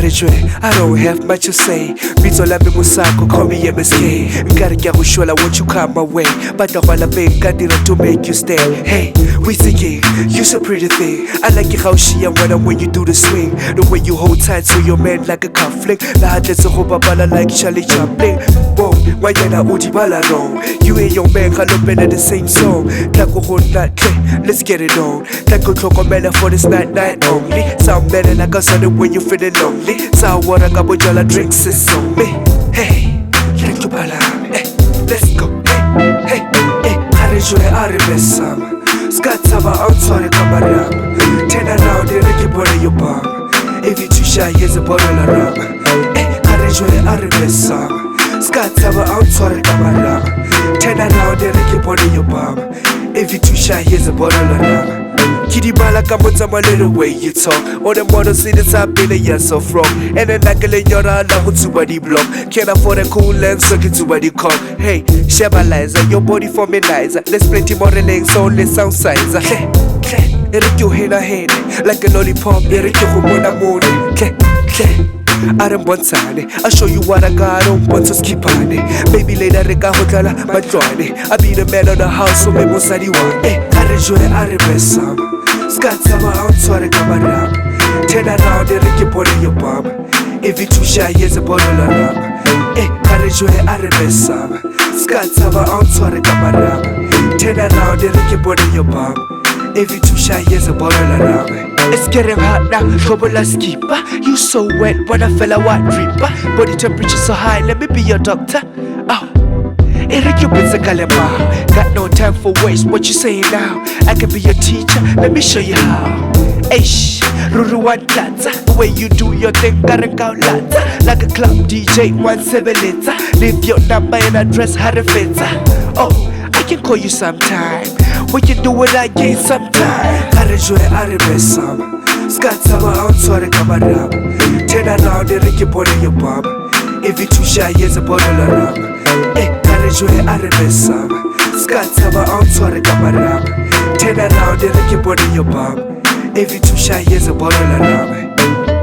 I don't have much to say. Bitso la me Mosako, call me M.S.K. Gotta get sure won't you come my way. But the whole big got to make you stay. Hey, we thinking, you so pretty thing. I like it how she and when you do the swing. The way you hold tight to your man like a conflict. La heart let's hope bala like Charlie Chaplin. Whoa, why you not Uti Balaro? You and your man can open at the same song. Taco hold that clip, let's get it on. Taco Chocomela for this night only. Sound better like a Sunday when you feeling lonely. Sound water couple jala drinks is on me. Hey, thank you bala. Hey, let's go. Hey, Harry Aribesam. Skatava outside camera. Turn around and make it body your bomb. If you too shy, here's a bottle of rum. Hey, Harry Aribesam. Skatava outside camera. Turn around and make it body your bomb. If you too shy, here's a bottle of rum. Kitty bala come on my little way you talk. All the models see the top in the years of wrong. And then like a lenyora love to body block. Can't afford a cool lens, so get to body call. Hey, Shabalizer, your body for me nicer. There's plenty more legs, only sound size. Eric your head ahead, like a lollipop, Eric your home on morning. I don't want time. I'll show you what I got. I don't want to skip on it. Baby later I got hotel, my journey. I be the man of the house, so me Mosako. Hey, I Aribesam. Skatava outside camera. Turn around and make it body your bomb. If you too shy, here's a bottle of rum. Hey, I Aribesam. Skatava outside camera. Turn around and make it body your bomb. If you too shy, here's a bottle of rum. It's getting hot now, trouble a skipper. You so wet when I fell a white reaper. Body temperature so high, let me be your doctor. Oh, Eric, you been a got no time for waste, what you saying now? I can be your teacher, let me show you how. Eish, Ruruan Plaza. The way you do your thing, gotta go lata. Like a club DJ, 17 liter. Leave your number and address, how to fit. Oh, I can call you sometime. We can do it again sometime. Aribesam. Skatava outside camera. Turn around and make it body your bomb. If you too shy, here's a bottle of rum. Hey, Aribesam. Skatava outside camera. Turn around and make it body your bomb. If you too shy, here's a bottle of rum.